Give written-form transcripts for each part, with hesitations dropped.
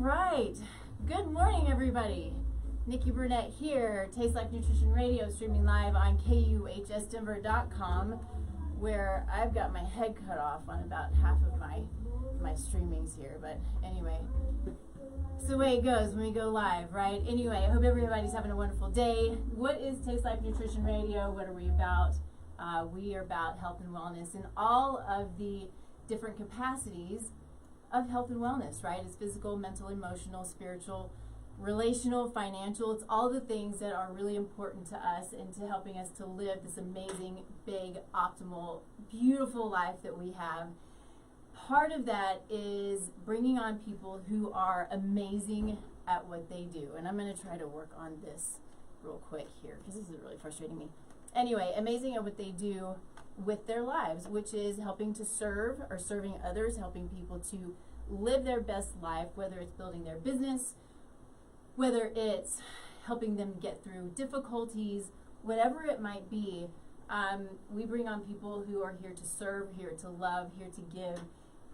right. Good morning, everybody. Nikki Burnett here, Taste Life Nutrition Radio, streaming live on KUHSdenver.com, where I've got my head cut off on about half of my streamings here. But anyway, it's the way it goes when we go live, right? Anyway, I hope everybody's having a wonderful day. What is Taste Life Nutrition Radio? What are we about? We are about health and wellness in all of the different capacities of health and wellness, right? It's physical, mental, emotional, spiritual, relational, financial. It's all the things that are really important to us and to helping us to live this amazing, big, optimal, beautiful life that we have. Part of that is bringing on people who are amazing at what they do. And I'm going to try to work on this real quick here because this is really frustrating me. Anyway, amazing at what they do with their lives, which is helping to serve or serving others, helping people to live their best life, whether it's building their business, whether it's helping them get through difficulties, whatever it might be. We bring on people who are here to serve, here to love, here to give,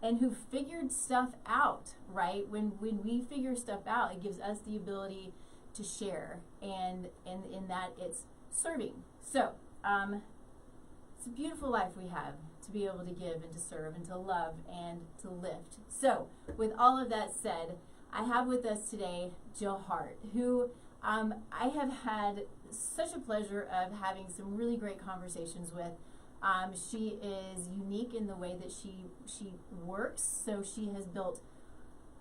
and who figured stuff out, right? When we figure stuff out, it gives us the ability to share, and in that it's serving. So, it's a beautiful life we have to be able to give and to serve and to love and to lift. So, with all of that said, I have with us today Jill Hart, who I have had such a pleasure of having some really great conversations with. She is unique in the way that she works. So she has built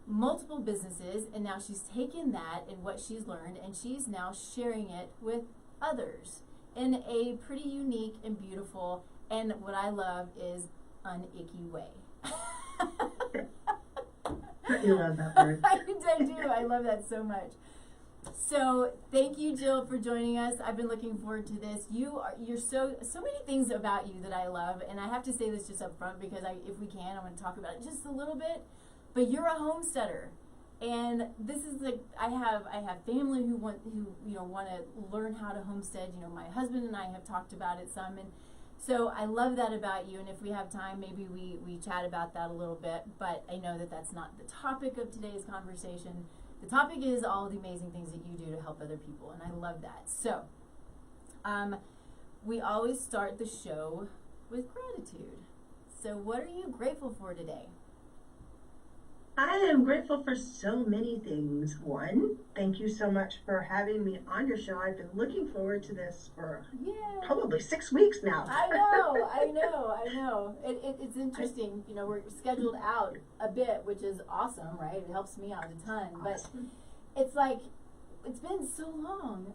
multiple businesses, and now she's taken that and what she's learned, and she's now sharing it with others in a pretty unique and beautiful, and what I love is unicky way. You love that word. I do. I love that so much. So thank you, Jill, for joining us. I've been looking forward to this. You're so many things about you that I love, and I have to say this just up front because if we can, I want to talk about it just a little bit. But you're a homesteader. And this is I have family who want to learn how to homestead. You know, my husband and I have talked about it some, and so I love that about you. And if we have time, maybe we chat about that a little bit. But I know that that's not the topic of today's conversation. The topic is all of the amazing things that you do to help other people, and I love that. So, we always start the show with gratitude. So, what are you grateful for today? I am grateful for so many things. One, thank you so much for having me on your show. I've been looking forward to this for probably 6 weeks now. I know. It's interesting. You know, we're scheduled out a bit, which is awesome, right? It helps me out a ton. But it's like, it's been so long.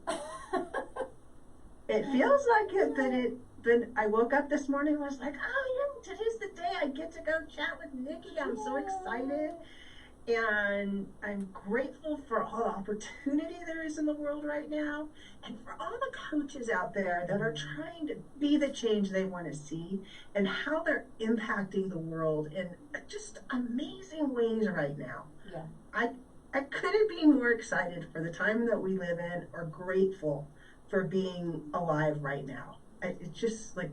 It feels like it, but I woke up this morning and was like, oh, yeah, today's the day I get to go chat with Nikki. I'm so excited. And I'm grateful for all the opportunity there is in the world right now, and for all the coaches out there that are trying to be the change they want to see, and how they're impacting the world in just amazing ways right now. Yeah. I couldn't be more excited for the time that we live in, or grateful for being alive right now. It's just like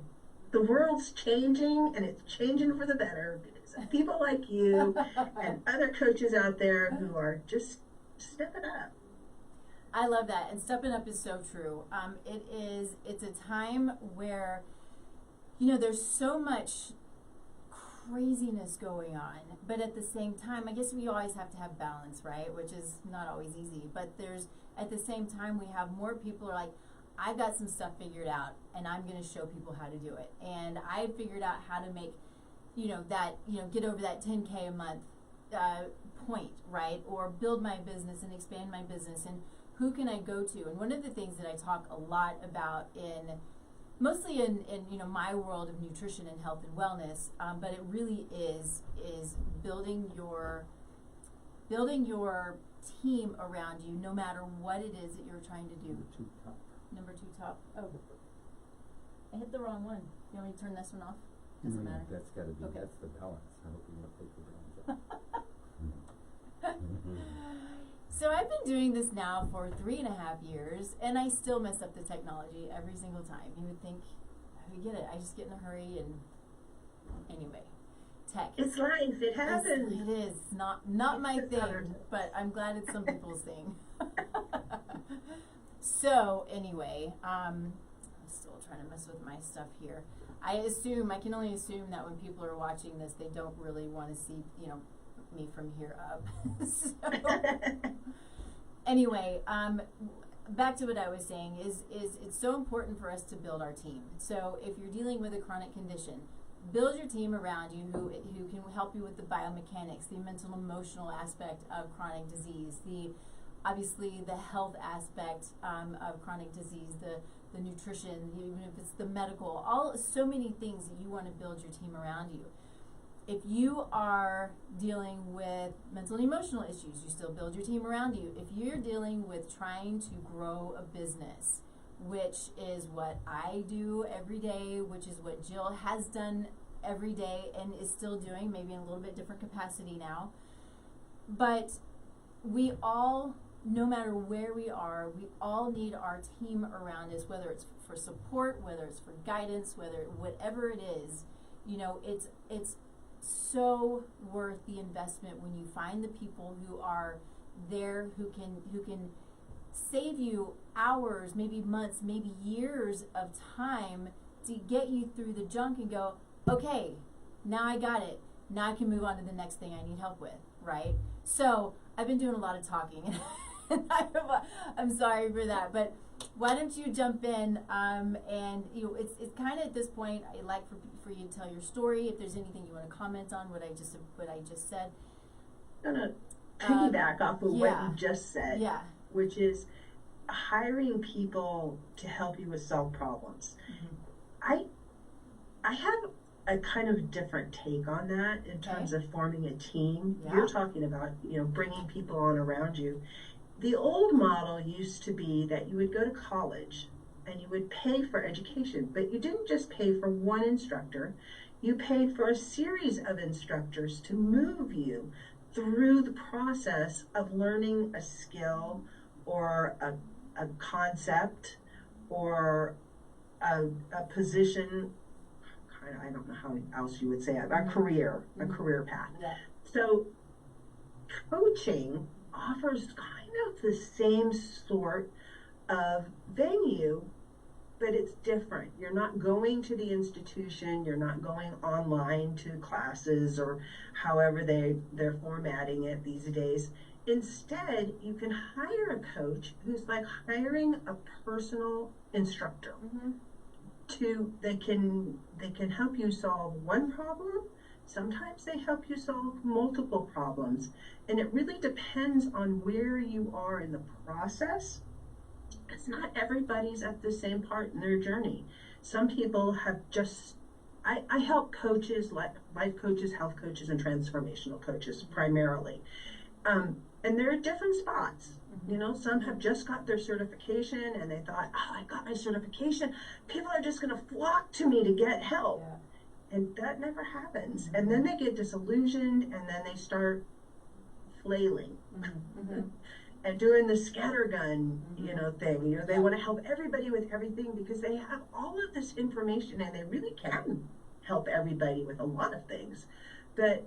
the world's changing, and it's changing for the better. People like you and other coaches out there who are just stepping up. I love that, and stepping up is so true. It's a time where, there's so much craziness going on, but at the same time, I guess we always have to have balance, right? Which is not always easy, but at the same time, we have more people who are like, I've got some stuff figured out, and I'm going to show people how to do it. And I figured out how to make, get over that 10K a month point, right? Or build my business and expand my business. And who can I go to? And one of the things that I talk a lot about mostly in my world of nutrition and health and wellness, but it really is building your team around you, no matter what it is that you're trying to do. Number two top. Oh, I hit the wrong one. You want me to turn this one off? Doesn't matter. That's got to be, okay. That's the balance. I hope you want to take the balance out. So I've been doing this now for 3.5 years, and I still mess up the technology every single time. You would think I would get it. I just get in a hurry, and anyway. tech. It's life. It happens. It is not my It's another- thing, but I'm glad it's some people's thing. So anyway, I'm still trying to mess with my stuff here. I can only assume that when people are watching this, they don't really want to see, me from here up. So anyway, back to what I was saying is it's so important for us to build our team. So if you're dealing with a chronic condition, build your team around you who can help you with the biomechanics, the mental emotional aspect of chronic disease, obviously the health aspect of chronic disease, the nutrition, even if it's the medical, so many things that you want to build your team around you. If you are dealing with mental and emotional issues, you still build your team around you. If you're dealing with trying to grow a business, which is what I do every day, which is what Jill has done every day and is still doing, maybe in a little bit different capacity now. But we all, no matter where we are, we all need our team around us, whether it's for support, whether it's for guidance, whatever it is, it's so worth the investment when you find the people who are there, who can save you hours, maybe months, maybe years of time to get you through the junk and go, okay, now I got it. Now I can move on to the next thing I need help with, right? So I've been doing a lot of talking and I'm sorry for that, but why don't you jump in and it's kind of at this point I like for you to tell your story. If there's anything you want to comment on what I just said. I'm gonna piggyback off of what you just said, which is hiring people to help you with solve problems. Mm-hmm. I have a kind of different take on that in terms of forming a team. You're talking about bringing people on around you. The old model used to be that you would go to college and you would pay for education, but you didn't just pay for one instructor. You paid for a series of instructors to move you through the process of learning a skill or a concept or a position, I don't know how else you would say it, a career path. Yeah. So coaching offers kind of the same sort of venue, but it's different. You're not going to the institution, you're not going online to classes or however they're formatting it these days. Instead, you can hire a coach who's like hiring a personal instructor. Mm-hmm. They can help you solve one problem. Sometimes they help you solve multiple problems. And it really depends on where you are in the process. It's not everybody's at the same part in their journey. Some people have I help coaches, like life coaches, health coaches, and transformational coaches primarily. And they're at different spots. Some have just got their certification and they thought, I got my certification. People are just going to flock to me to get help. Yeah. And that never happens. Mm-hmm. And then they get disillusioned and then they start flailing mm-hmm. and doing the scattergun, mm-hmm. Thing. They want to help everybody with everything because they have all of this information and they really can help everybody with a lot of things. But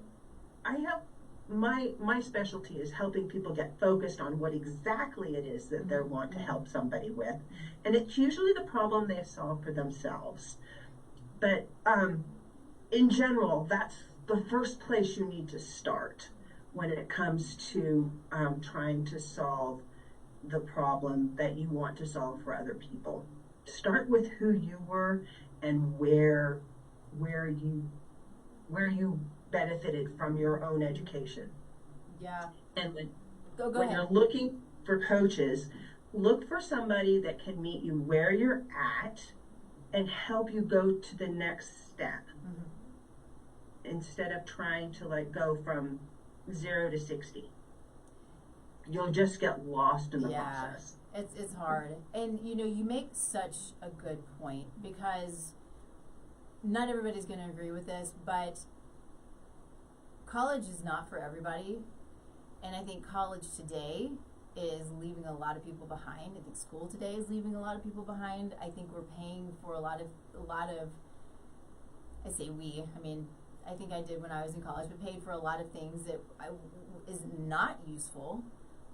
I have my specialty is helping people get focused on what exactly it is that they want to help somebody with. And it's usually the problem they solve for themselves. But in general, that's the first place you need to start when it comes to trying to solve the problem that you want to solve for other people. Start with who you were and where you benefited from your own education. Yeah. And when when you're looking for coaches, look for somebody that can meet you where you're at and help you go to the next step. Mm-hmm. Instead of trying to go from 0 to 60. You'll just get lost in the process. It's hard. And you make such a good point because not everybody's going to agree with this, but college is not for everybody, and I think college today is leaving a lot of people behind. I think school today is leaving a lot of people behind. I think we're paying for a lot of I say we, I mean I think I did when I was in college, but paid for a lot of things that is not useful,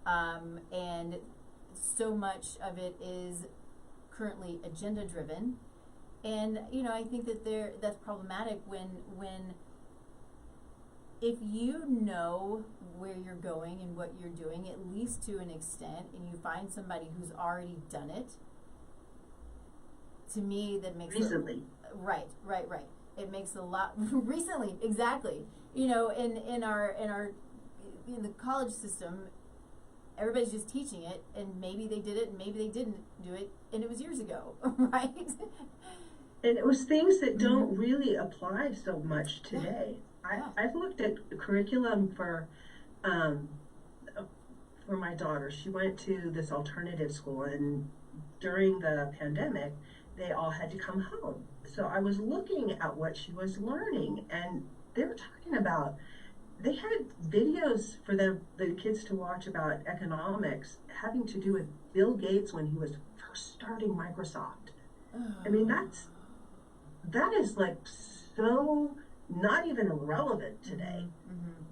and so much of it is currently agenda driven, and I think that that's problematic when if you know where you're going and what you're doing, at least to an extent, and you find somebody who's already done it. To me, that makes recently. Right. It makes a lot recently, exactly. In the college system, everybody's just teaching it, and maybe they did it, and maybe they didn't do it, and it was years ago, right? And it was things that don't really apply so much today. Yeah. I've looked at the curriculum for my daughter. She went to this alternative school, and during the pandemic, they all had to come home. So I was looking at what she was learning, and they were talking about, they had videos for the kids to watch about economics having to do with Bill Gates when he was first starting Microsoft. I mean, that is like so not even relevant today. Mm-hmm.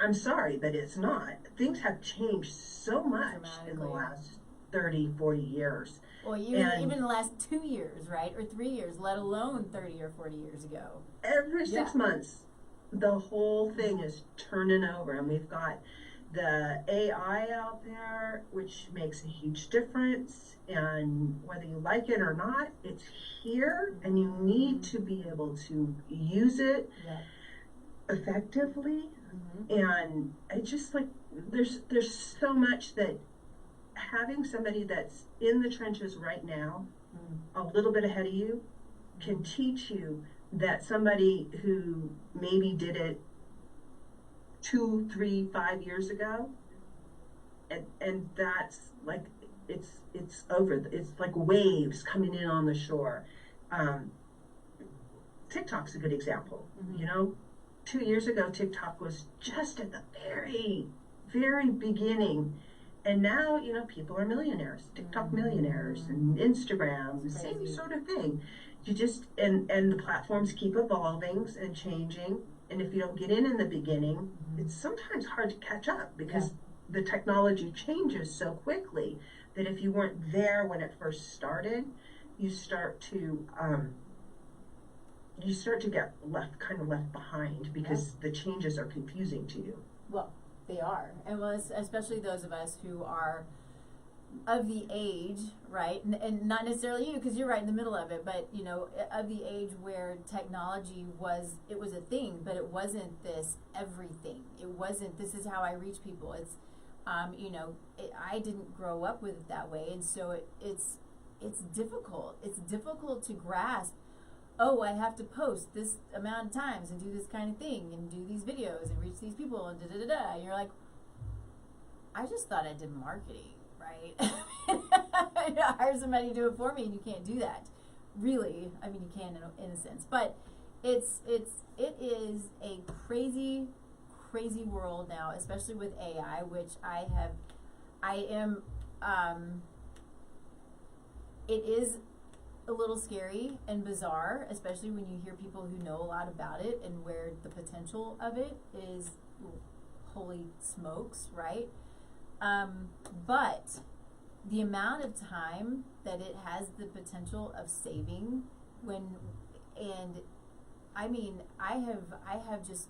I'm sorry, but it's not. Things have changed so much in the last 30, 40 years. Well, even in the last 2 years, right? Or 3 years, let alone 30 or 40 years ago. Every 6 months, the whole thing is turning over, and we've got the AI out there, which makes a huge difference, and whether you like it or not, it's here, and you need to be able to use it effectively. And I just like, there's so much that having somebody that's in the trenches right now, a little bit ahead of you, can teach you that somebody who maybe did it 2, 3, 5 years ago, and that's like, it's over. It's like waves coming in on the shore. TikTok's a good example. 2 years ago, TikTok was just at the very, very beginning. And now, people are millionaires, TikTok millionaires, and Instagram, the same sort of thing. You just, and the platforms keep evolving and changing. And if you don't get in the beginning, it's sometimes hard to catch up because the technology changes so quickly that if you weren't there when it first started, you start to get left behind because the changes are confusing to you. Well, they are, and especially those of us who are of the age, right? And not necessarily you, because you're right in the middle of it, but of the age where technology was a thing, but it wasn't this everything. It wasn't, this is how I reach people. It's, I didn't grow up with it that way, and so it's difficult. It's difficult to grasp. Oh, I have to post this amount of times and do this kind of thing and do these videos and reach these people and da-da-da-da. And you're like, I just thought I did marketing, right? I hire somebody to do it for me, and you can't do that. Really, I mean, you can in a sense. But it is a crazy, crazy world now, especially with AI, which it is a little scary and bizarre, especially when you hear people who know a lot about it and where the potential of it is, holy smokes, right? But the amount of time that it has the potential of saving I have just,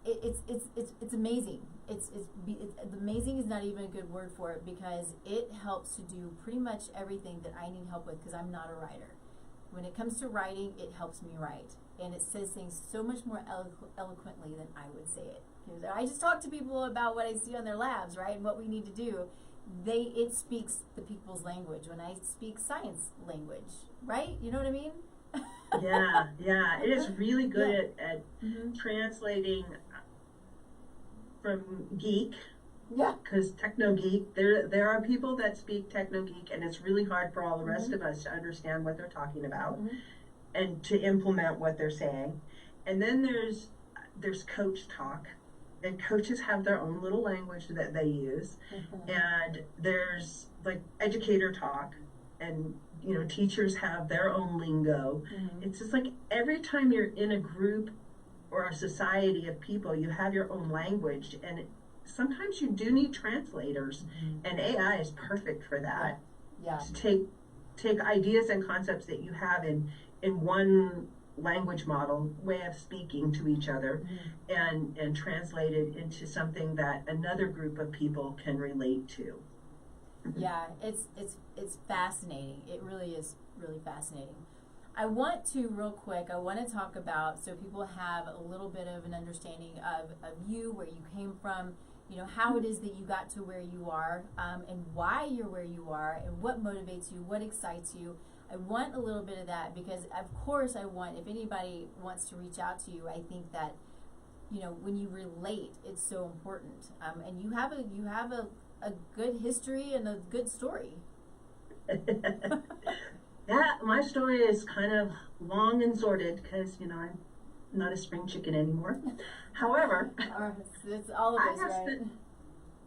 it's amazing. It's amazing is not even a good word for it, because it helps to do pretty much everything that I need help with, because I'm not a writer. When it comes to writing, it helps me write, and it says things so much more eloquently than I would say it. I just talk to people about what I see on their labs, right, and what we need to do. It speaks the people's language when I speak science language, right? You know what I mean? Yeah, it is really good at translating from geek, because techno geek, there are people that speak techno geek, and it's really hard for all the rest of us to understand what they're talking about and to implement what they're saying. And then there's coach talk, and coaches have their own little language that they use, and there's like educator talk, and teachers have their own lingo. Mm-hmm. It's just like every time you're in a group or a society of people, you have your own language, and sometimes you do need translators, and AI is perfect for that. Yeah. To take ideas and concepts that you have in one language model, way of speaking to each other, and translate it into something that another group of people can relate to. Yeah, it's fascinating. It really is really fascinating. I want to talk about, so people have a little bit of an understanding of you, where you came from, how it is that you got to where you are, and why you're where you are, and what motivates you, what excites you. I want a little bit of that, because of course if anybody wants to reach out to you, I think that, when you relate, it's so important. And you have a good history and a good story. Yeah, my story is kind of long and sordid, because I'm not a spring chicken anymore. However, it's all of us, right?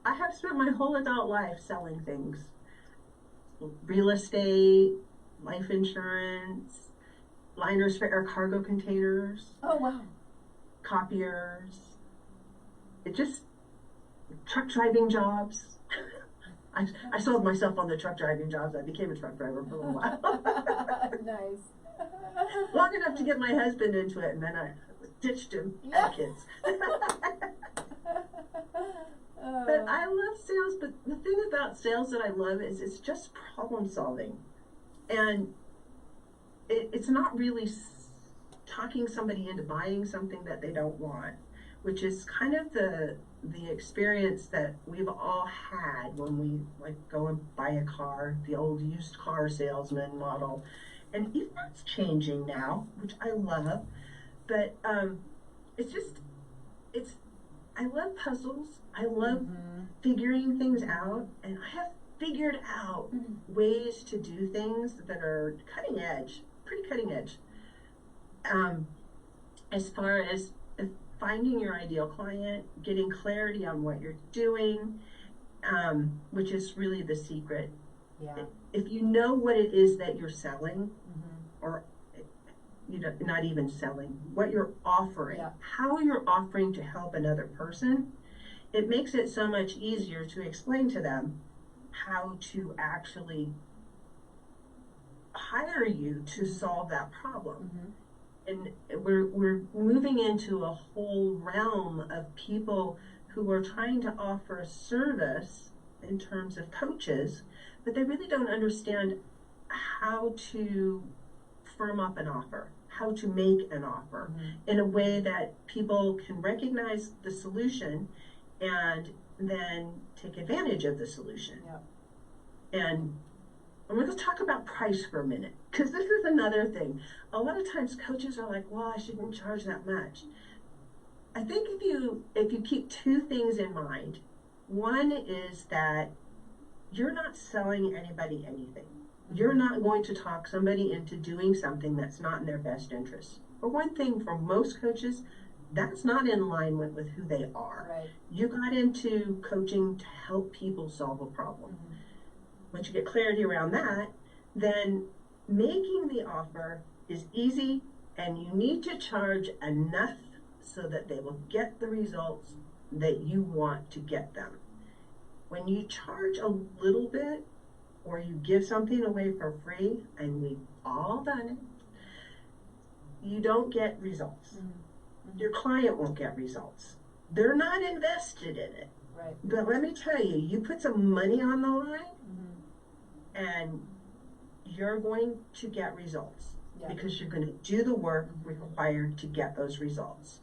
I have spent my whole adult life selling things: real estate, life insurance, liners for air cargo containers. Oh wow! Copiers. Truck driving jobs. I sold myself on the truck driving jobs. I became a truck driver for a little while. Nice. Long enough to get my husband into it, and then I ditched him and kids. But I love sales, but the thing about sales that I love is it's just problem solving. And it's not really talking somebody into buying something that they don't want, which is kind of the experience that we've all had when we go and buy a car, the old used car salesman model. And even that's changing now, which I love. But I love puzzles. I love figuring things out, and I have figured out ways to do things that are pretty cutting edge. As far as finding your ideal client, getting clarity on what you're doing, which is really the secret. Yeah. If you know what it is that you're selling, or not even selling, what you're offering, how you're offering to help another person, it makes it so much easier to explain to them how to actually hire you to solve that problem. And we're moving into a whole realm of people who are trying to offer a service in terms of coaches, but they really don't understand how to firm up an offer, how to make an offer in a way that people can recognize the solution and then take advantage of the solution. And I'm going to talk about price for a minute, because this is another thing. A lot of times coaches are like, well, I shouldn't charge that much. I think if you keep two things in mind, one is that you're not selling anybody anything. You're not going to talk somebody into doing something that's not in their best interest. For one thing, for most coaches, that's not in line with who they are. Right. You got into coaching to help people solve a problem. Once you get clarity around that, then making the offer is easy, and you need to charge enough so that they will get the results that you want to get them. When you charge a little bit, or you give something away for free, and we've all done it, you don't get results. Your client won't get results. They're not invested in it. Right. But let me tell you, you put some money on the line, and you're going to get results, because you're going to do the work required to get those results.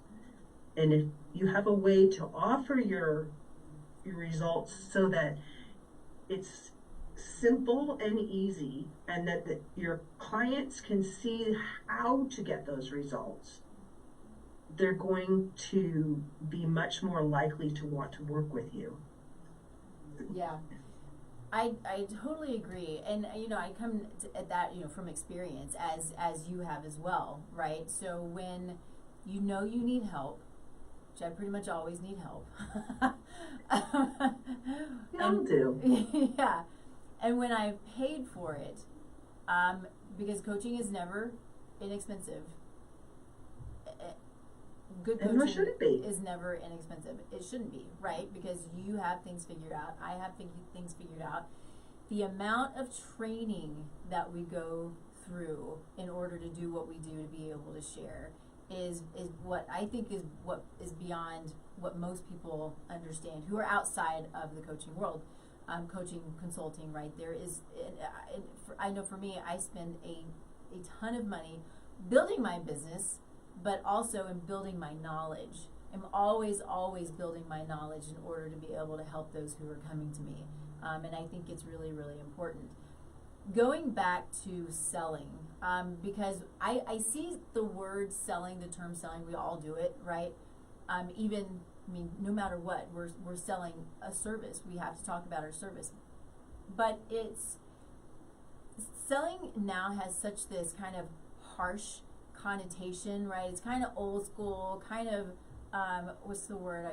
And if you have a way to offer your results so that it's simple and easy, and that your clients can see how to get those results, they're going to be much more likely to want to work with you. Yeah. I totally agree, and I come at that from experience, as you have as well, right? So when you need help, which I pretty much always need help. We all do. Yeah, and when I've paid for it, because coaching is never inexpensive. Good And nor coaching should it be. is never inexpensive. It shouldn't be, right? Because you have things figured out. I have things figured out. The amount of training that we go through in order to do what we do to be able to share is what I think is what is beyond what most people understand who are outside of the coaching world. Coaching, consulting, right? There is, I know for me, I spend a ton of money building my business, but also in building my knowledge. I'm always building my knowledge in order to be able to help those who are coming to me. And I think it's really, really important. Going back to selling, because I see the word selling, the term selling, we all do it, right? No matter what, we're selling a service. We have to talk about our service. But selling now has such this kind of harsh connotation, right? It's kind of old school, kind of, what's the word?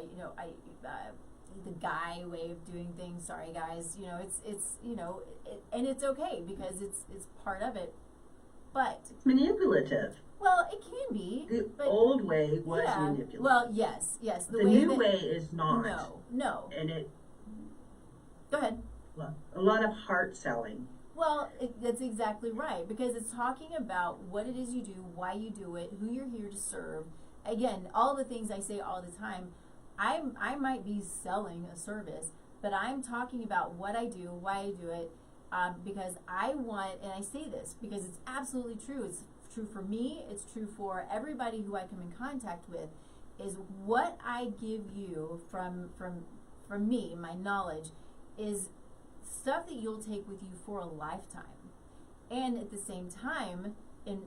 The guy way of doing things. Sorry, guys. And it's okay because it's part of it. But It's manipulative. well, it can be. The but old way was manipulative. Well, yes. The new way is not. No. And it, Go ahead. a lot of heart selling. Well, that's exactly right, because it's talking about what it is you do, why you do it, who you're here to serve. Again, all the things I say all the time. I might be selling a service, but I'm talking about what I do, why I do it, because I want, and I say this because it's absolutely true. It's true for me. It's true for everybody who I come in contact with. Is what I give you from me, my knowledge, is stuff that you'll take with you for a lifetime. And at the same time, in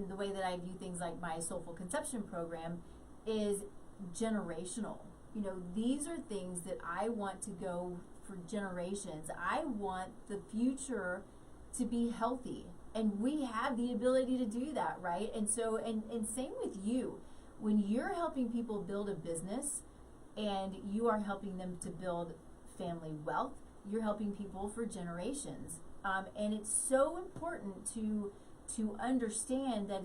the way that I view things like my Soulful Conception program is generational. These are things that I want to go for generations. I want the future to be healthy, and we have the ability to do that, right? And so, and same with you. When you're helping people build a business and you are helping them to build family wealth, you're helping people for generations. And it's so important to understand that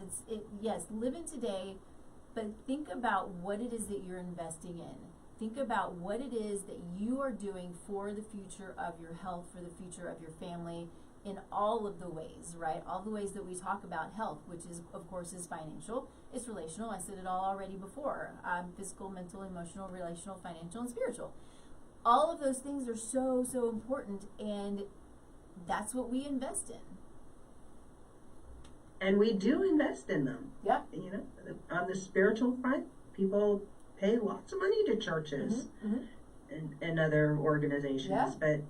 yes, live in today, but think about what it is that you're investing in. Think about what it is that you are doing for the future of your health, for the future of your family, in all of the ways, right? All the ways that we talk about health, which is, of course, is financial, it's relational. I said it all already before. Physical, mental, emotional, relational, financial, and spiritual. All of those things are so, so important, and that's what we invest in. And we do invest in them. Yeah. On the spiritual front, people pay lots of money to churches and other organizations, but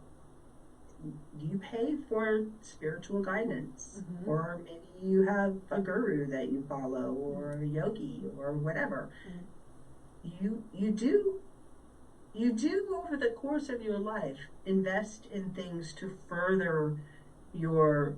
you pay for spiritual guidance, or maybe you have a guru that you follow, or a yogi, or whatever. You do over the course of your life invest in things to further your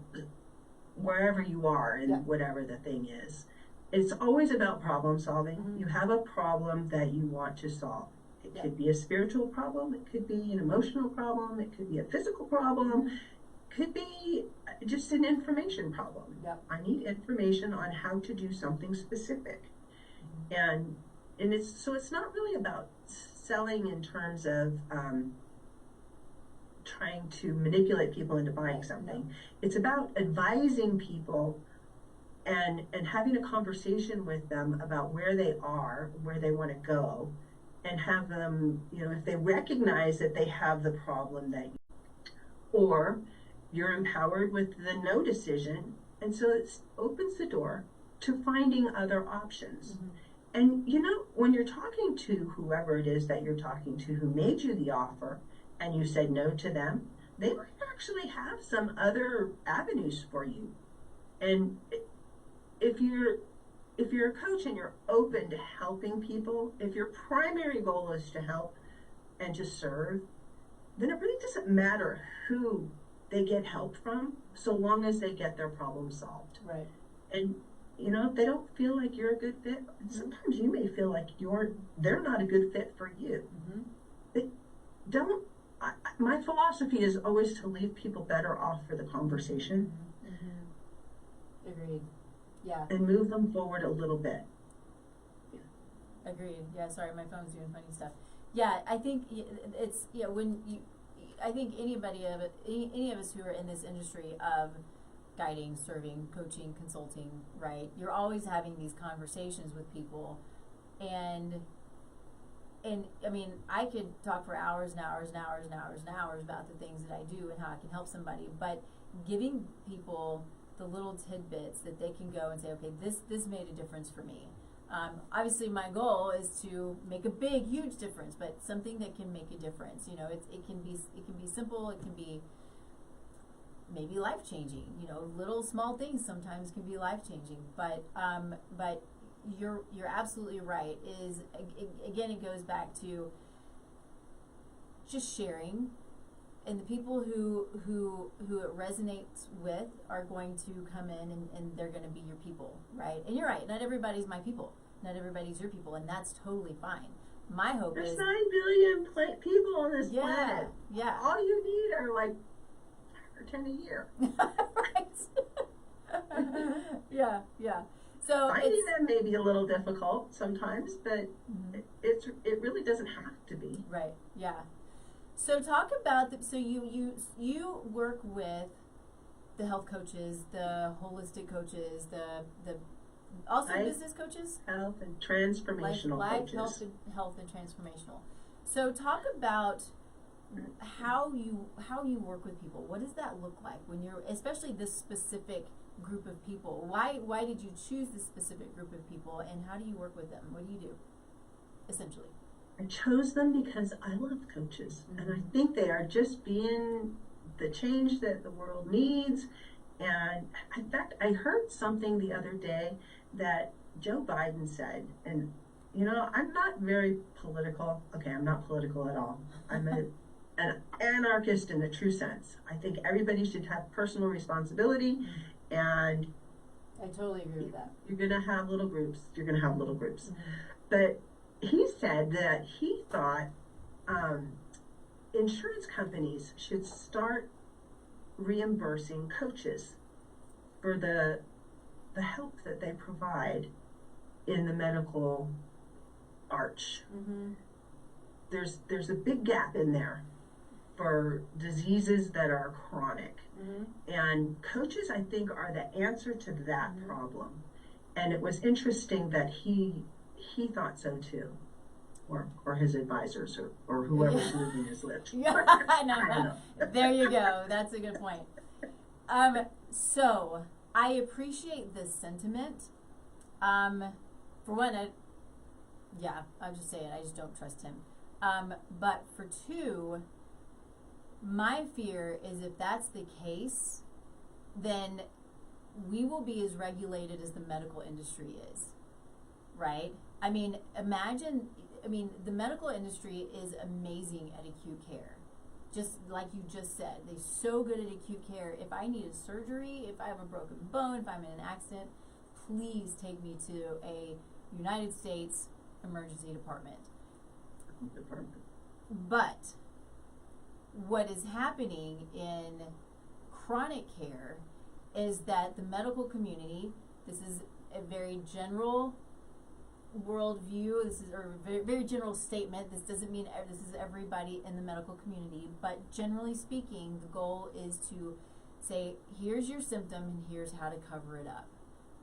wherever you are and whatever the thing is. It's always about problem solving. You have a problem that you want to solve. It could be a spiritual problem, it could be an emotional problem, it could be a physical problem, it could be just an information problem. I need information on how to do something specific. And it's not really about selling in terms of trying to manipulate people into buying something. It's about advising people and having a conversation with them about where they are, where they want to go, and have them, if they recognize that they have the problem or you're empowered with the no decision, and so it opens the door to finding other options. And when you're talking to whoever it is that you're talking to who made you the offer, and you said no to them, they might actually have some other avenues for you. And if you're a coach and you're open to helping people, if your primary goal is to help and to serve, then it really doesn't matter who they get help from, so long as they get their problem solved. Right. And if they don't feel like you're a good fit, sometimes you may feel like they're not a good fit for you. But my philosophy philosophy is always to leave people better off for the conversation Agreed. Yeah. and move them forward a little bit. Agreed. Yeah, sorry, my phone's doing funny stuff. Yeah, I think it's, when you, I think any of us who are in this industry of guiding, serving, coaching, consulting, right? You're always having these conversations with people, and I mean, I could talk for hours and hours and hours and hours and hours about the things that I do and how I can help somebody, but giving people the little tidbits that they can go and say, okay, this made a difference for me. Obviously, my goal is to make a big, huge difference, but something that can make a difference. You know, it can be simple. It can be maybe life changing. You know, little small things sometimes can be life changing. But you're absolutely right. Again, it goes back to just sharing, and the people who it resonates with are going to come in and they're going to be your people, right? And you're right. Not everybody's my people. Not everybody's your people, and that's totally fine. My hope There's is 9 billion people on this yeah, planet. yeah. All you need are like 10 a year. Right. Yeah, yeah. So Finding them may be a little difficult sometimes, but it really doesn't have to be. right, yeah. So talk about so you work with the health coaches, the holistic coaches, the also business coaches, Health and transformational life, coaches. health and transformational. So talk about how you work with people. What does that look like when you're, especially this specific group of people? Why did you choose this specific group of people, and how do you work with them? What do you do, essentially? I chose them because I love coaches, and I think they are just being the change that the world needs. And in fact, I heard something the other day that Joe Biden said, and you know, I'm not very political. Okay, I'm not political at all. I'm an anarchist in the true sense. I think everybody should have personal responsibility, and I totally agree with that. you're going to have little groups. You're going to have little groups. But he said that he thought insurance companies should start reimbursing coaches for the help that they provide in the medical arch. There's a big gap in there for diseases that are chronic. And coaches, I think, are the answer to that problem. And it was interesting that he thought so too, or his advisors, or whoever's moving his lips. Yeah, no. There you go. That's a good point. So I appreciate this sentiment. For one, I'll just say it. I just don't trust him. But for two, my fear is if that's the case, then we will be as regulated as the medical industry is, right? I mean, the medical industry is amazing at acute care. Just like you just said, they're so good at acute care. If I need a surgery, if I have a broken bone, if I'm in an accident, please take me to a United States emergency department. But what is happening in chronic care is that the medical community, this is a very general worldview, this is a very, very general statement. This doesn't mean this is everybody in the medical community, but generally speaking, the goal is to say, here's your symptom and here's how to cover it up,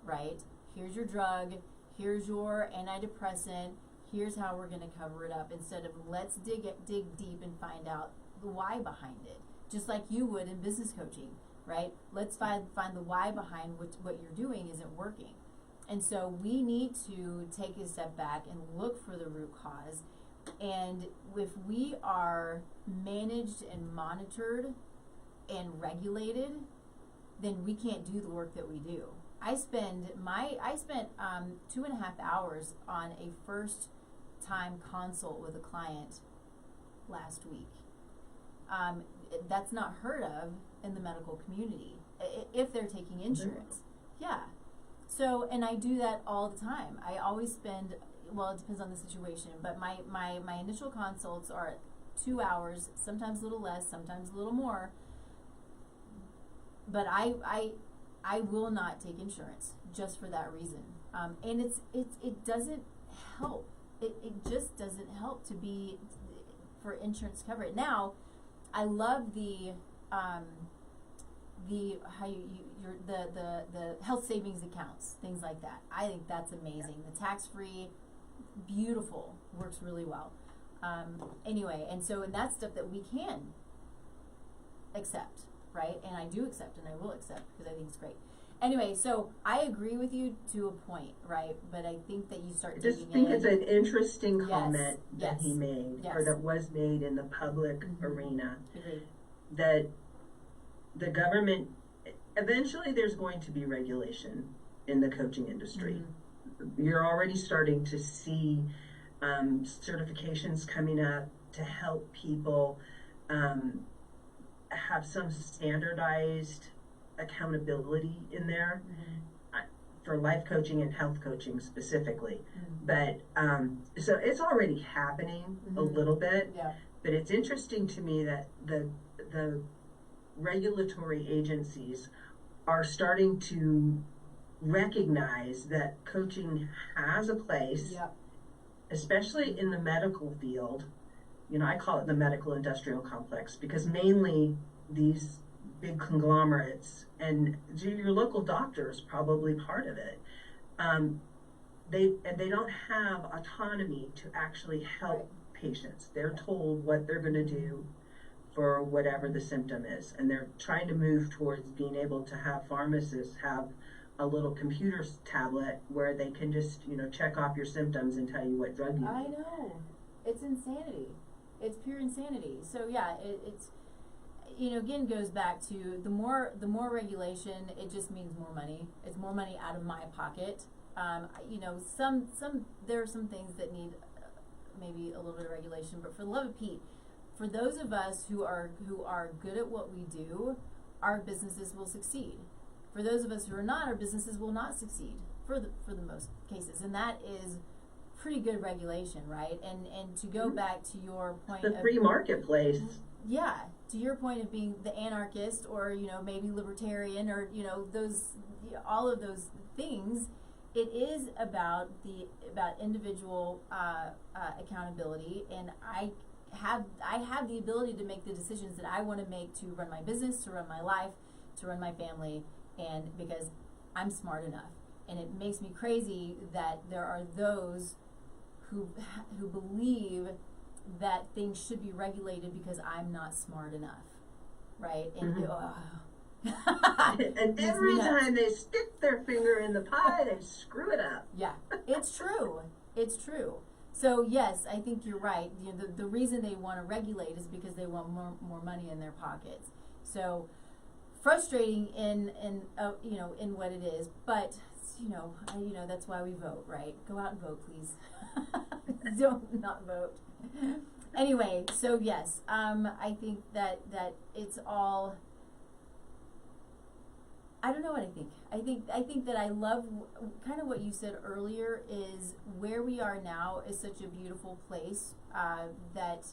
right? Here's your drug, here's your antidepressant, here's how we're going to cover it up, instead of let's dig deep and find out the why behind it, just like you would in business coaching, right? Let's find the why behind what you're doing isn't working. And so we need to take a step back and look for the root cause. And if we are managed and monitored and regulated, then we can't do the work that we do. I spent 2.5 hours on a first time consult with a client last week. That's not heard of in the medical community if they're taking insurance. Yeah. So, and I do that all the time. I always spend, well, it depends on the situation, but my initial consults are 2 hours, sometimes a little less, sometimes a little more. But I will not take insurance just for that reason. And it doesn't help. It just doesn't help to be for insurance coverage. Now, I love the health savings accounts, things like that. I think that's amazing. The tax-free, beautiful, works really well. Anyway, and that's stuff that we can accept, right? And I do accept, and I will accept because I think it's great. Anyway, so I agree with you to a point, right? But I think that you start I just digging think in. it's an interesting Yes, comment that yes, he made, yes. or that was made in the public Mhm. arena, Agreed. that the government, eventually there's going to be regulation in the coaching industry. Mhm. You're already starting to see certifications coming up to help people have some standardized accountability in there for life coaching and health coaching specifically. But so it's already happening a little bit. Yeah. But it's interesting to me that the regulatory agencies are starting to recognize that coaching has a place, Yep. especially in the medical field. You know, I call it the medical industrial complex because mainly these big conglomerates, and your local doctor is probably part of it. They don't have autonomy to actually help patients. They're told what they're going to do for whatever the symptom is, and they're trying to move towards being able to have pharmacists have a little computer tablet where they can just, you know, check off your symptoms and tell you what drug you I need. know. It's insanity. It's pure insanity. So yeah, it's again goes back to the more regulation, it just means more money. It's more money out of my pocket. Some there are some things that need maybe a little bit of regulation, but for the love of Pete, for those of us who are good at what we do, our businesses will succeed. For those of us who are not, our businesses will not succeed for the most cases, and that is pretty good regulation, right? And to go back to your point, The free marketplace. Yeah, to your point of being the anarchist, or maybe libertarian, or those all of those things, it is about individual accountability, and I have the ability to make the decisions that I want to make to run my business, to run my life, to run my family, and because I'm smart enough. And it makes me crazy that there are those who believe that things should be regulated because I'm not smart enough, right? And And every time they stick their finger in the pie, they screw it up. Yeah, it's true. It's true. So yes, I think you're right. The reason they want to regulate is because they want more money in their pockets. So frustrating in what it is, but that's why we vote, right? Go out and vote, please. Don't not vote. Anyway, so yes, I think that it's all. I don't know what I think. I think that I love kind of what you said earlier, is where we are now is such a beautiful place that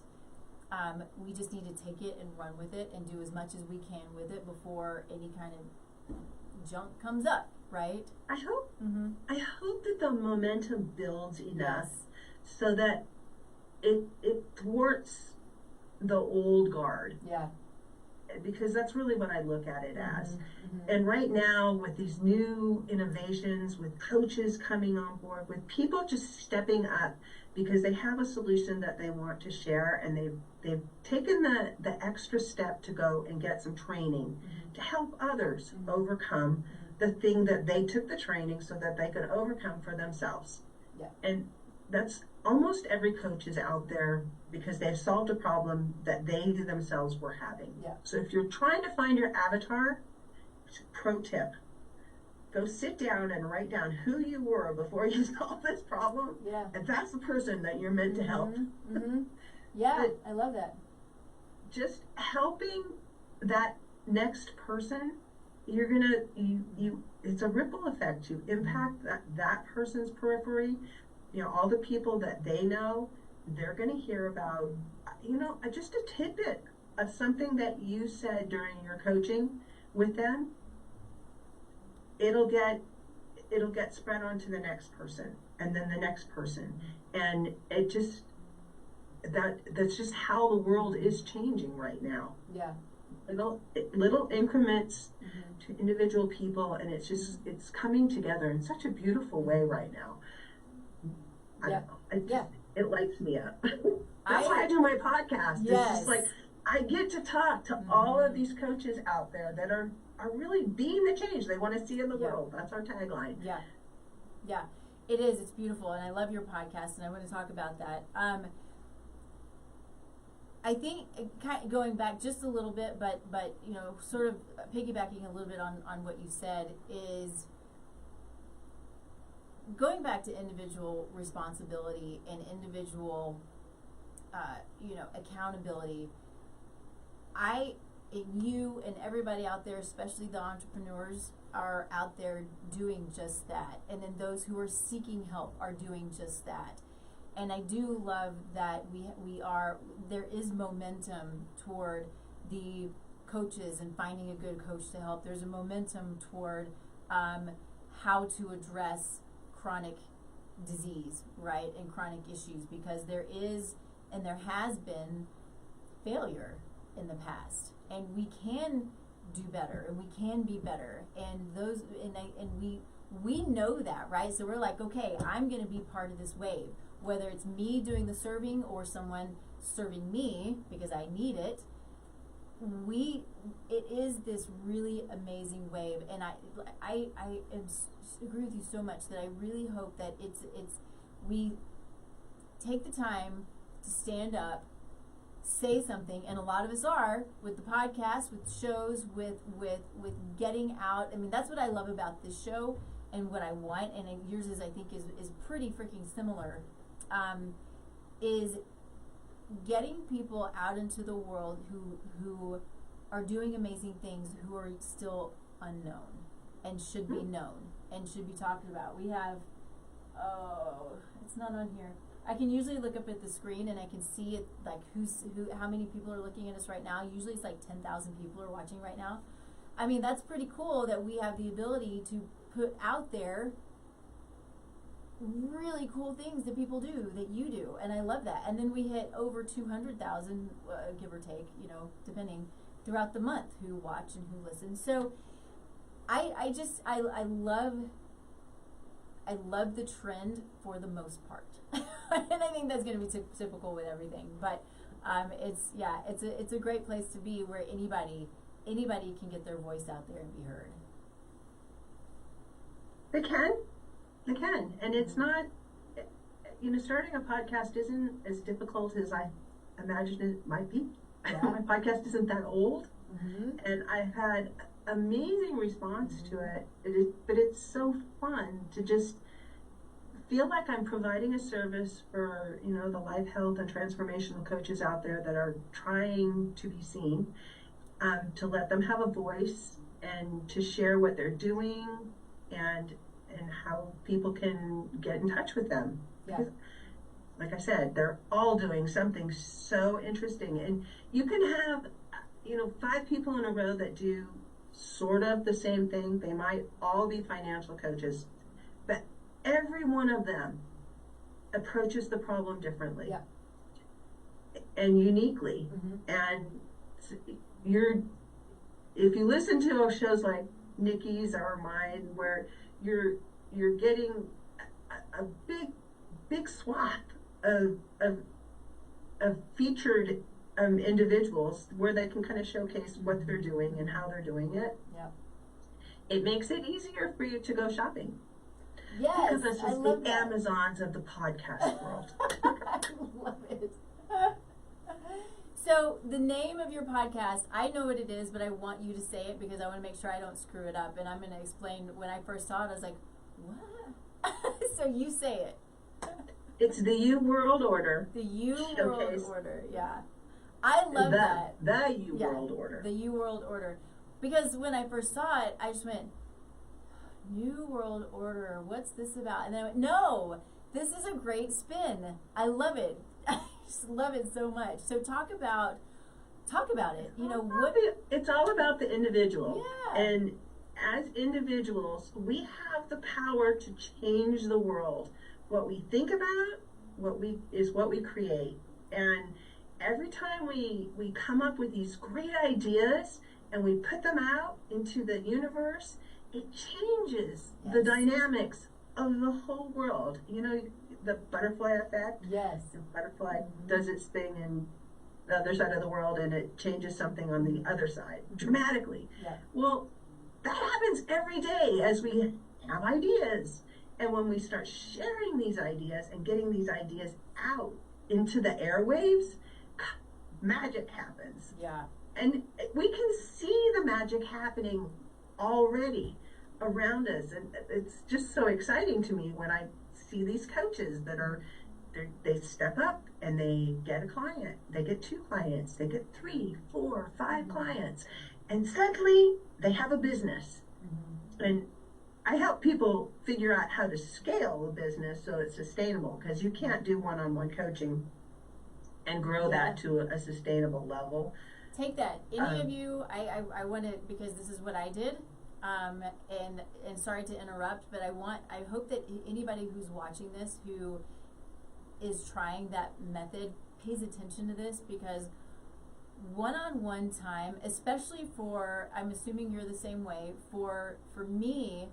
we just need to take it and run with it and do as much as we can with it before any kind of junk comes up, right? I hope Mm-hmm. I hope that the momentum builds enough Yes. so that it thwarts the old guard, Yeah. because that's really what I look at it as. Mm-hmm. And right now, with these new innovations, with coaches coming on board, with people just stepping up because they have a solution that they want to share, and they've taken the extra step to go and get some training to help others overcome the thing that they took the training so that they could overcome for themselves. Yeah. And that's almost every coach is out there because they've solved a problem that they themselves were having. Yeah. So if you're trying to find your avatar, pro tip, go sit down and write down who you were before you solved this problem. Yeah. And that's the person that you're meant to help. Mm-hmm. Yeah, But I love that. just helping that next person, you're gonna it's a ripple effect. You impact that person's periphery. All the people that they know, they're gonna hear about. just a tidbit of something that you said during your coaching with them, it'll get spread on to the next person and then the next person. And it just, that's just how the world is changing right now. Yeah. Little increments to individual people, and it's coming together in such a beautiful way right now. I don't know. It lights me up. That's why I do my podcast. Yes. It's just like I get to talk to all of these coaches out there that are really being the change they want to see in the world. That's our tagline. Yeah. Yeah. It is. It's beautiful, and I love your podcast, and I want to talk about that. I think kind of going back just a little bit, but sort of piggybacking a little bit on what you said, is going back to individual responsibility and individual accountability. You and everybody out there, especially the entrepreneurs, are out there doing just that, and then those who are seeking help are doing just that. And I do love that there is momentum toward the coaches and finding a good coach to help. There's a momentum toward how to address chronic disease, right, and chronic issues, because there is and there has been failure in the past, and we can do better and we can be better, and we know that, right? So we're like, okay, I'm going to be part of this wave, whether it's me doing the serving or someone serving me because I need it. It is this really amazing wave, and I agree with you so much that I really hope that we take the time to stand up, say something, and a lot of us are with the podcast, with shows, with getting out. I mean, that's what I love about this show and what I want, and yours is, I think, is pretty freaking similar, is getting people out into the world who are doing amazing things, who are still unknown and should be known and should be talked about. We have, it's not on here. I can usually look up at the screen and I can see it, like how many people are looking at us right now. Usually it's like 10,000 people are watching right now. I mean, that's pretty cool that we have the ability to put out there really cool things that people do, that you do, and I love that. And then we hit over 200,000, give or take, depending, throughout the month, who watch and who listen. So I love the trend for the most part, and I think that's going to be typical with everything. But it's a great place to be, where anybody can get their voice out there and be heard. They can, and it's not, starting a podcast isn't as difficult as I imagined it might be. Yeah. My podcast isn't that old, and I've had amazing response to it. But it's so fun to just feel like I'm providing a service for, the life, health, and transformational coaches out there that are trying to be seen, to let them have a voice and to share what they're doing and how people can get in touch with them. Yeah. Because, like I said, they're all doing something so interesting. And you can have, 5 people in a row that do sort of the same thing. They might all be financial coaches, but every one of them approaches the problem differently. Yeah. And uniquely. And if you listen to shows like Nikki's or mine, where you're getting a big swath of featured individuals, where they can kind of showcase what they're doing and how they're doing it. Yeah. It makes it easier for you to go shopping. Yes, because it's just the Amazons of the podcast world. I love it. So the name of your podcast, I know what it is, but I want you to say it because I want to make sure I don't screw it up. And I'm going to explain. When I first saw it, I was like, what? So you say it. It's the U World Order. The U Showcase. World Order, yeah. I love that. The U World Order. The U World Order. Because when I first saw it, I just went, New World Order, what's this about? And then I went, no, this is a great spin. I love it. just love it so much. So talk about it. You know what? It's all about the individual. Yeah. And as individuals, we have the power to change the world. What we think about, what we create. And every time we come up with these great ideas and we put them out into the universe, it changes the dynamics of the whole world. You know, the butterfly effect? Yes. The butterfly does its thing in the other side of the world and it changes something on the other side dramatically. Yeah. Well, that happens every day as we have ideas. And when we start sharing these ideas and getting these ideas out into the airwaves, magic happens. Yeah. And we can see the magic happening already around us. And it's just so exciting to me when I see these coaches that they step up and they get a client, they get 2 clients, they get 3, 4, 5 clients, and suddenly they have a business. And I help people figure out how to scale a business so it's sustainable, because you can't do one-on-one coaching and grow that to a sustainable level. Take that. Any of you, I want to, because this is what I did, and sorry to interrupt, but I hope that anybody who's watching this who is trying that method pays attention to this, because one-on-one time, especially for, I'm assuming you're the same way, for me,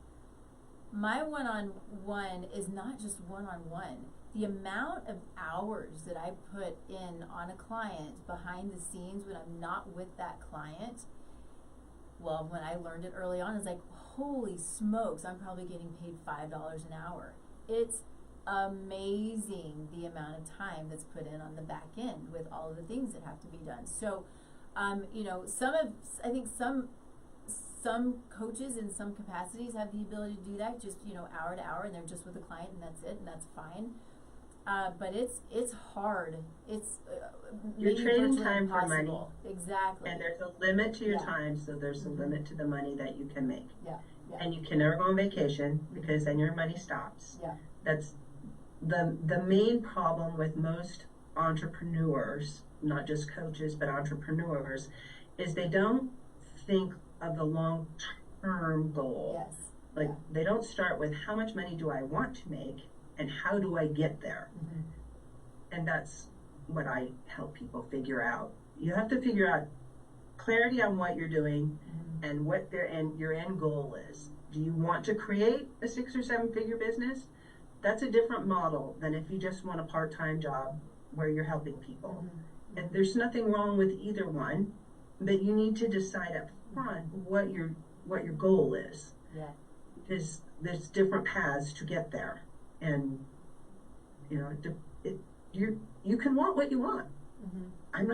my one-on-one is not just one-on-one. The amount of hours that I put in on a client behind the scenes when I'm not with that client, well, when I learned it early on, it's like, holy smokes, I'm probably getting paid $5 an hour. It's amazing the amount of time that's put in on the back end with all of the things that have to be done. So, you know, I think some coaches in some capacities have the ability to do that, just, you know, hour to hour, and they're just with a client and that's it, and that's fine. But it's hard. It's you're trading time impossible. for money. Exactly. And there's a limit to your time, so there's a limit to the money that you can make. Yeah. And you can never go on vacation, because then your money stops. Yeah. That's the main problem with most entrepreneurs, not just coaches, but entrepreneurs, is they don't think of the long-term goal. Yes. Like, they don't start with how much money do I want to make and how do I get there? And that's what I help people figure out. You have to figure out clarity on what you're doing and what your end goal is. Do you want to create a 6 or 7 figure business? That's a different model than if you just want a part-time job where you're helping people. And there's nothing wrong with either one, but you need to decide up front what your goal is. Yeah. Because there's different paths to get there, and you know, you can want what you want. I'm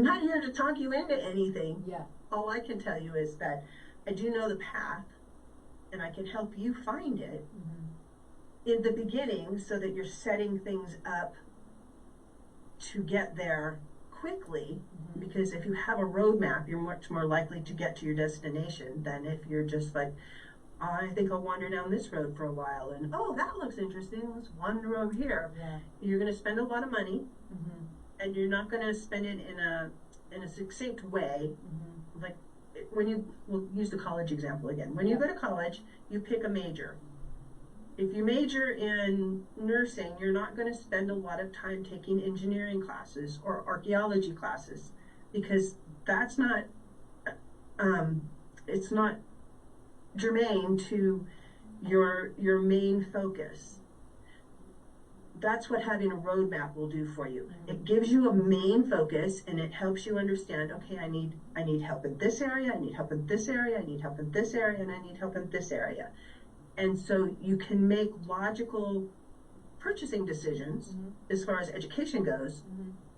not here to talk you into anything. Yeah. All I can tell you is that I do know the path, and I can help you find it in the beginning, so that you're setting things up to get there quickly. Because if you have a roadmap, you're much more likely to get to your destination than if you're just like, I think I'll wander down this road for a while, and oh, that looks interesting, let's wander over here. Yeah. You're going to spend a lot of money, and you're not going to spend it in a succinct way. Like, we'll use the college example again. When you go to college, you pick a major. If you major in nursing, you're not going to spend a lot of time taking engineering classes or archaeology classes, because that's not, it's not germane to your main focus. That's what having a roadmap will do for you. It gives you a main focus, and it helps you understand, okay, I need help in this area, I need help in this area, I need help in this area, and I need help in this area. And so you can make logical purchasing decisions as far as education goes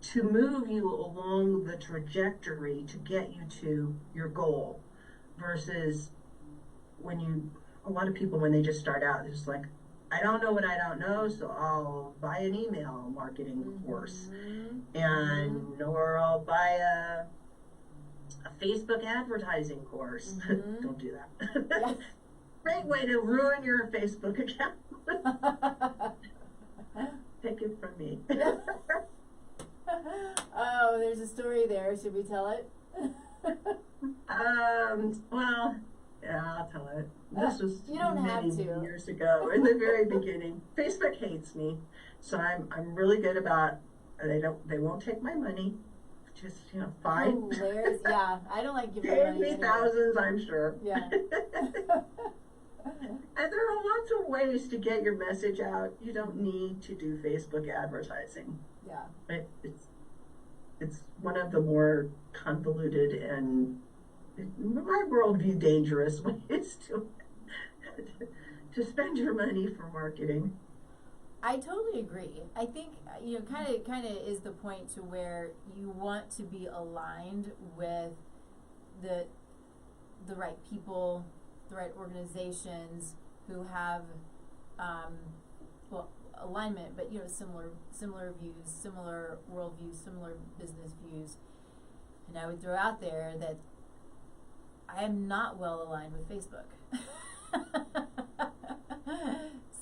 to move you along the trajectory to get you to your goal, versus a lot of people, when they just start out, it's like, I don't know what I don't know, so I'll buy an email marketing course, or I'll buy a Facebook advertising course. Don't do that. Great way to ruin your Facebook account. Take it from me. Oh, there's a story there. Should we tell it? Well, yeah, I'll tell it. This was You don't have many to. years ago, in the very beginning. Facebook hates me, so I'm really good about they won't take my money. Just fine. Hilarious. Yeah, I don't like giving Pay money. me Anyway. thousands, I'm sure. Yeah. And there are lots of ways to get your message out. You don't need to do Facebook advertising. Yeah. It's one of the more convoluted and, in my worldview, dangerous ways to spend your money for marketing. I totally agree. I think kind of is the point to where you want to be aligned with the right people, the right organizations who have alignment, but similar views, similar worldviews, similar business views. And I would throw out there that I am not well aligned with Facebook.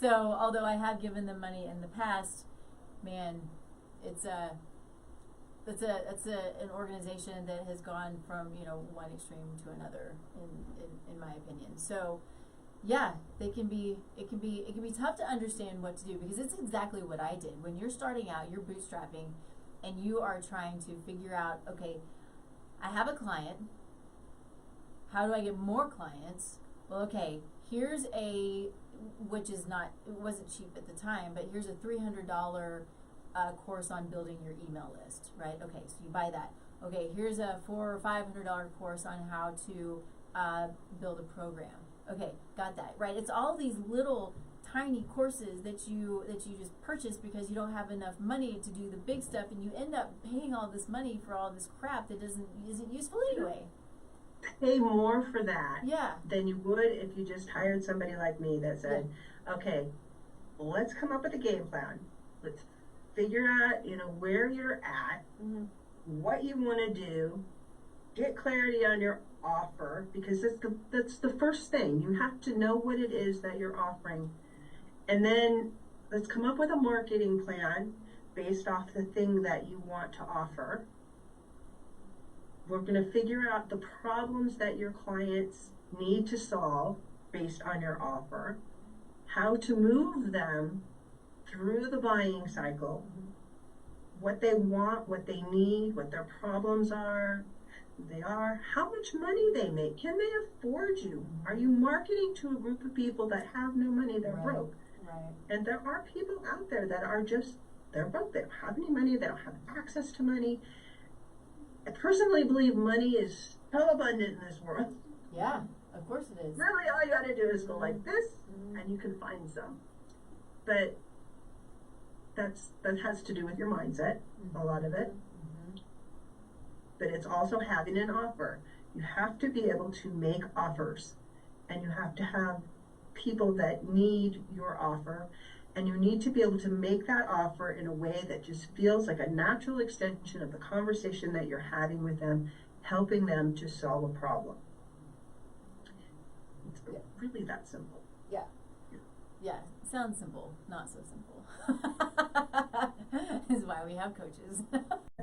So, although I have given them money in the past, man, it's an organization that has gone from one extreme to another, in my opinion. So, yeah, it can be tough to understand what to do, because it's exactly what I did. When you're starting out, you're bootstrapping, and you are trying to figure out, okay, I have a client. How do I get more clients? Well, okay, here's it wasn't cheap at the time, but here's a $300 course on building your email list, right? Okay, so you buy that. Okay, here's a $400 or $500 course on how to build a program. Okay, got that, right? It's all these little tiny courses that you just purchase because you don't have enough money to do the big stuff, and you end up paying all this money for all this crap that isn't useful anyway. Pay more for that than you would if you just hired somebody like me that said, okay, let's come up with a game plan. Let's figure out, where you're at, what you want to do, get clarity on your offer, because that's the first thing. You have to know what it is that you're offering. And then let's come up with a marketing plan based off the thing that you want to offer. We're going to figure out the problems that your clients need to solve based on your offer, how to move them through the buying cycle, what they want, what they need, what their problems are, how much money they make, can they afford you? Are you marketing to a group of people that have no money, they're broke? Right. And there are people out there that are they're broke, they don't have any money, they don't have access to money. I personally believe money is so abundant in this world. Yeah, of course it is. Really, all you gotta do is go like this, and you can find some. But that has to do with your mindset, a lot of it. But it's also having an offer. You have to be able to make offers, and you have to have people that need your offer, and you need to be able to make that offer in a way that just feels like a natural extension of the conversation that you're having with them, helping them to solve a problem. It's really that simple. Yeah, sounds simple, not so simple. This is why we have coaches.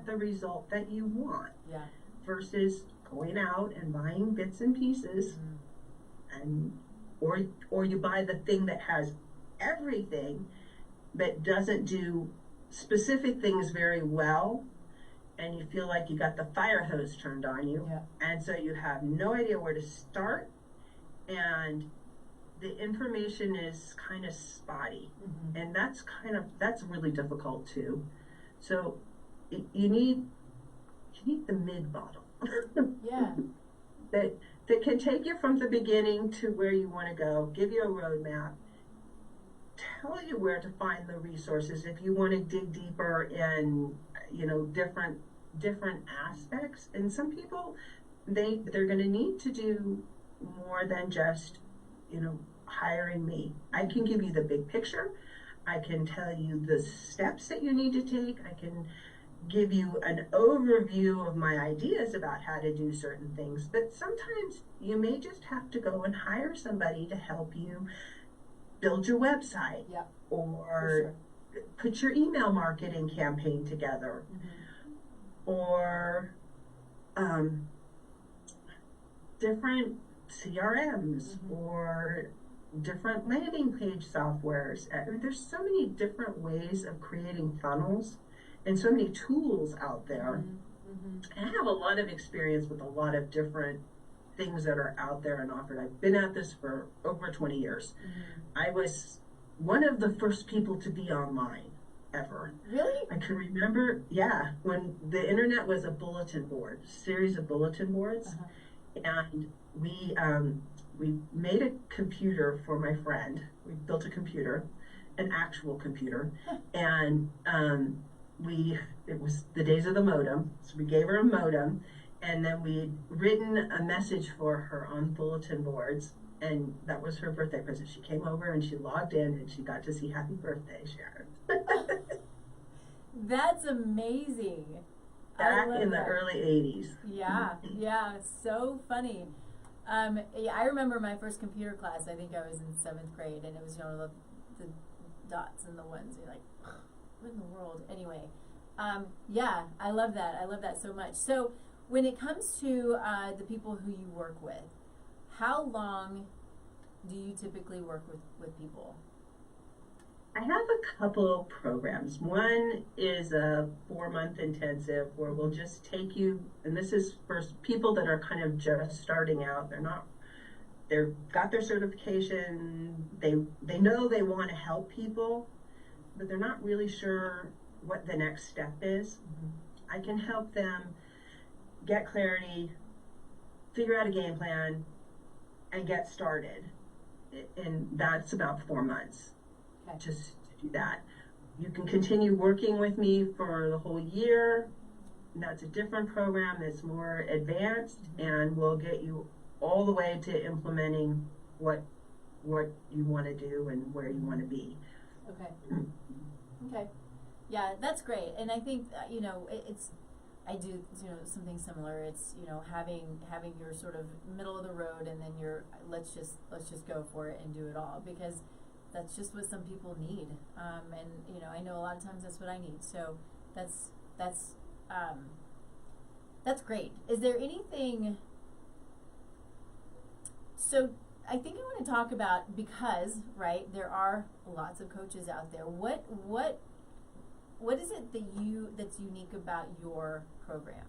The result that you want. Yeah. Versus going out and buying bits and pieces, and or you buy the thing that has everything but doesn't do specific things very well, and you feel like you got the fire hose turned on you, and so you have no idea where to start, and the information is kind of spotty, and that's really difficult too. So you need the mid bottle. that can take you from the beginning to where you want to go, give you a roadmap, tell you where to find the resources if you want to dig deeper in different aspects. And some people they're going to need to do more than just hiring me. I can give you the big picture. I can tell you the steps that you need to take. I can give you an overview of my ideas about how to do certain things. But sometimes you may just have to go and hire somebody to help you build your website, or put your email marketing campaign together, or different CRMs or different landing page softwares. I mean, there's so many different ways of creating funnels and so many tools out there. I have a lot of experience with a lot of different things that are out there and offered. I've been at this for over 20 years. I was one of the first people to be online ever. Really? I can remember, when the internet was a bulletin board, series of bulletin boards, and we made a computer for my friend. We built a computer, an actual computer, and it was the days of the modem, so we gave her a modem, and then we'd written a message for her on bulletin boards, and that was her birthday present. She came over and she logged in and she got to see Happy Birthday, Sharon. That's amazing. Back in the early 80s. Yeah, so funny. I remember my first computer class. I think I was in 7th grade, and it was, the dots and the ones. You're like, what in the world? Anyway, I love that. I love that so much. So when it comes to the people who you work with, how long do you typically work with people? I have a couple programs. One is a 4-month intensive where we'll just take you, and this is for people that are kind of just starting out. They've got their certification, they know they want to help people, but they're not really sure what the next step is. I can help them get clarity, figure out a game plan, and get started. And that's about 4 months. Just to do that. You can continue working with me for the whole year. That's a different program that's more advanced, and we'll get you all the way to implementing what you want to do and where you want to be. Okay. Yeah, that's great. And I think I do something similar. It's having your sort of middle of the road, and then let's just go for it and do it all, because that's just what some people need, and I know a lot of times that's what I need. So that's great. Is there anything? So I think I want to talk about, because there are lots of coaches out there. What is it that's unique about your program?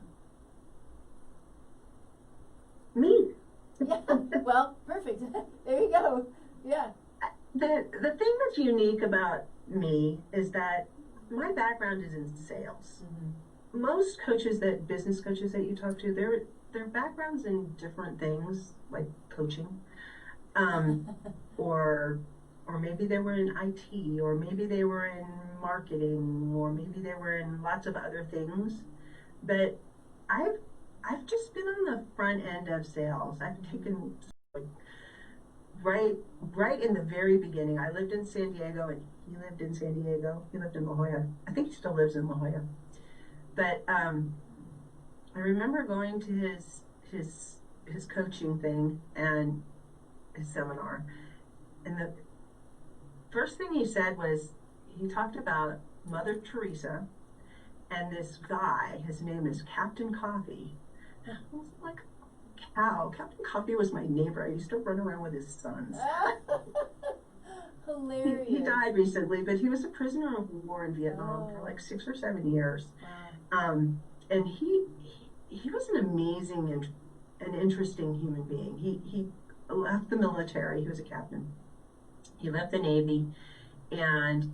Me. Yeah. Well, perfect. There you go. Yeah. The thing that's unique about me is that my background is in sales. Most business coaches that you talk to, their background's in different things, like coaching, or maybe they were in IT, or maybe they were in marketing, or maybe they were in lots of other things. But I've just been on the front end of sales. I've taken right in the very beginning. I lived in San Diego, and he lived in San Diego. He lived in La Jolla. I think he still lives in La Jolla. But I remember going to his coaching thing and his seminar, and the first thing he said was, he talked about Mother Teresa and this guy. His name is Captain Coffee. And I was like, Captain Coffee was my neighbor. I used to run around with his sons. Hilarious. He died recently, but he was a prisoner of war in Vietnam for like 6 or 7 years. Wow. And he was an amazing and interesting human being. He left the military. He was a captain. He left the Navy, and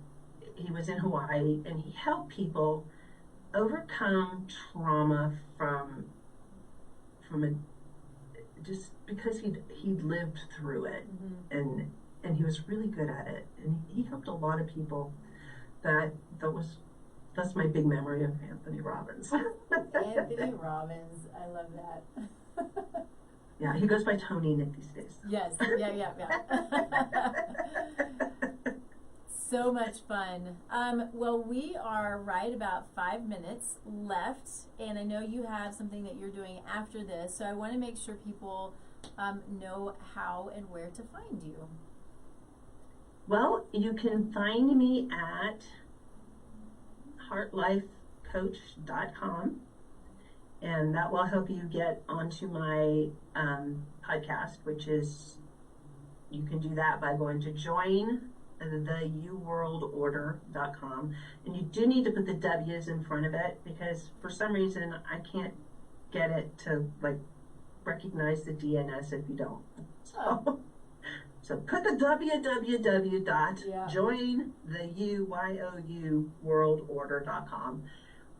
he was in Hawaii, and he helped people overcome trauma from just because he'd lived through it, and he was really good at it, and he helped a lot of people. That's my big memory of Anthony Robbins. Anthony Robbins, I love that. Yeah, he goes by Tony Nick these days. Yes, yeah. So much fun. Well, we are right about 5 minutes left, and I know you have something that you're doing after this, so I want to make sure people know how and where to find you. Well, you can find me at heartlifecoach.com, and that will help you get onto my podcast, which is, you can do that by going to jointheuworldorder.com, and you do need to put the W's in front of it, because for some reason I can't get it to like recognize the DNS if you don't. So put the www.jointheuworldorder.com.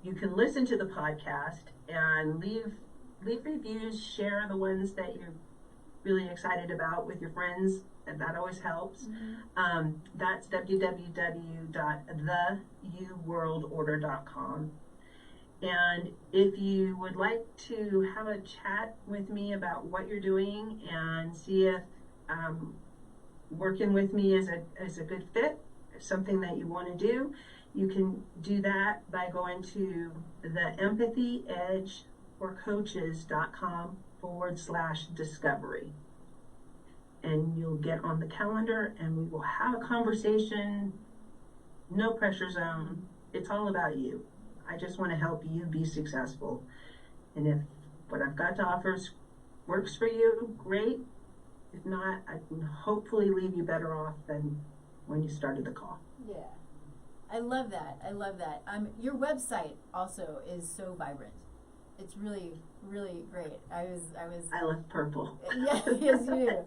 You can listen to the podcast and leave reviews, share the ones that you're really excited about with your friends, and that always helps. That's www.theuworldorder.com. And if you would like to have a chat with me about what you're doing and see if working with me is a good fit, something that you want to do, you can do that by going to the empathyedgeforcoaches.com/discovery. And you'll get on the calendar and we will have a conversation, no pressure zone. It's all about you. I just want to help you be successful. And if what I've got to offer works for you, great. If not, I can hopefully leave you better off than when you started the call. Yeah. I love that. I love that. Your website also is so vibrant. It's really, really great. I love purple. Yeah, yes you do.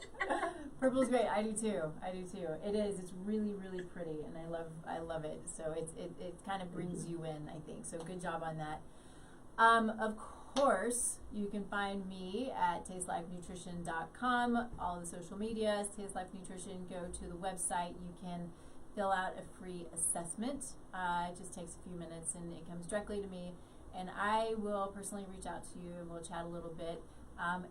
Purple's great. I do too. It is. It's really, really pretty, and I love it. So it kind of brings you in, I think. So good job on that. Of course, you can find me at tastelifenutrition.com. All the social medias, Taste Life Nutrition. Go to the website. You can fill out a free assessment. It just takes a few minutes, and it comes directly to me. And I will personally reach out to you, and we'll chat a little bit.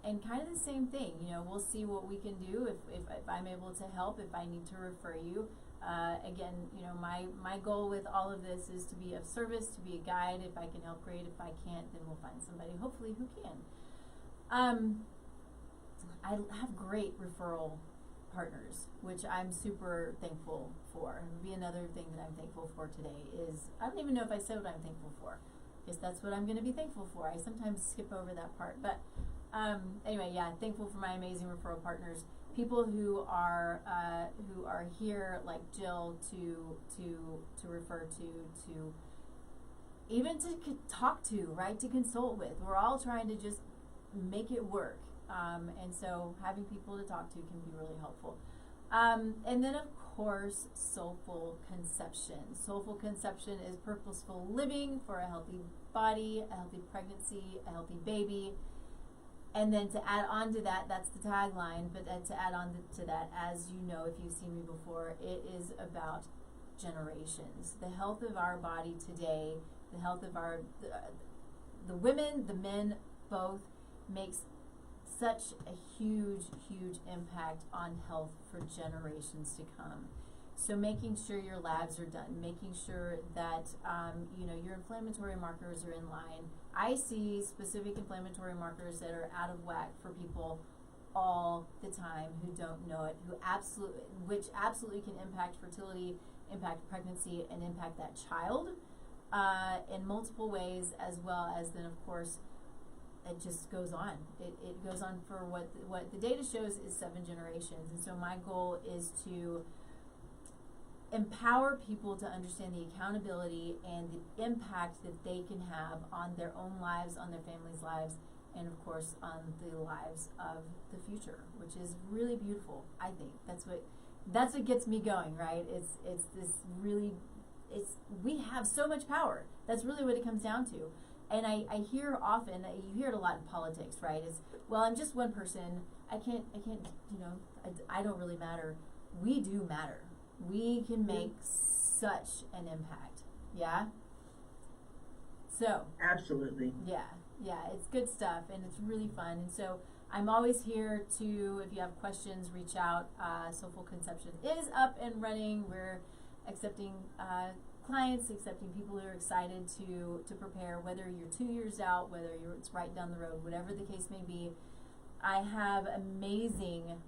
And kind of the same thing, we'll see what we can do if I'm able to help, if I need to refer you. Again, my goal with all of this is to be of service, to be a guide. If I can help, great. If I can't, then we'll find somebody, hopefully, who can. I have great referral partners, which I'm super thankful for. And be another thing that I'm thankful for today is, I don't even know if I said what I'm thankful for. I guess that's what I'm going to be thankful for. I sometimes skip over that part, but anyway, yeah, thankful for my amazing referral partners, people who are here, like Jill, to refer to even to talk to, right, to consult with. We're all trying to just make it work, and so having people to talk to can be really helpful. And then, of course, soulful conception. Soulful conception is purposeful living for a healthy body, a healthy pregnancy, a healthy baby. And then to add on to that, that's the tagline, but to add on to that, as you know, if you've seen me before, it is about generations. The health of our body today, the health of the women, the men, both, makes such a huge, huge impact on health for generations to come. So making sure your labs are done, making sure that your inflammatory markers are in line. I see specific inflammatory markers that are out of whack for people all the time who don't know it, which absolutely can impact fertility, impact pregnancy, and impact that child in multiple ways, as well as then, of course, it just goes on. It goes on for what the data shows is 7 generations. And so my goal is to empower people to understand the accountability and the impact that they can have on their own lives, on their families' lives, and of course on the lives of the future, which is really beautiful. I think that's what gets me going, right? We have so much power. That's really what it comes down to. And I hear often, you hear it a lot in politics, right? It's, well, I'm just one person. I can't, I don't really matter. We do matter. We can make such an impact. Yeah? So. Absolutely. Yeah, it's good stuff, and it's really fun. And so I'm always here to, if you have questions, reach out. Soulful Conception is up and running. We're accepting clients, accepting people who are excited to prepare, whether you're 2 years out, whether it's right down the road, whatever the case may be. I have amazing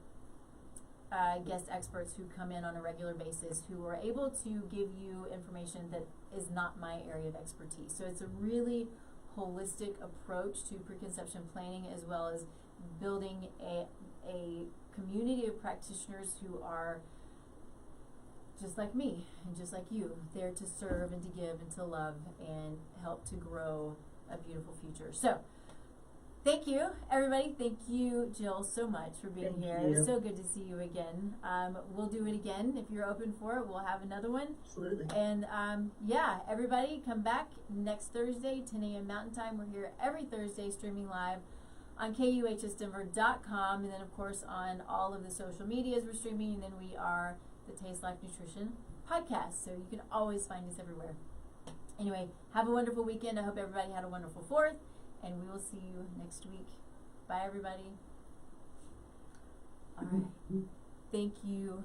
guest experts who come in on a regular basis who are able to give you information that is not my area of expertise. So it's a really holistic approach to preconception planning, as well as building a community of practitioners who are just like me and just like you, there to serve and to give and to love and help to grow a beautiful future. So thank you, everybody. Thank you, Jill, so much for being Thank here. you. It's so good to see you again. We'll do it again. If you're open for it, we'll have another one. Absolutely. And yeah, everybody come back next Thursday, 10 a.m. Mountain Time. We're here every Thursday streaming live on kuhsdenver.com, and then of course on all of the social medias we're streaming, and then we are the Taste Life Nutrition podcast, so you can always find us everywhere. Anyway, have a wonderful weekend. I hope everybody had a wonderful 4th, and we will see you next week. Bye, everybody. All right. Thank you.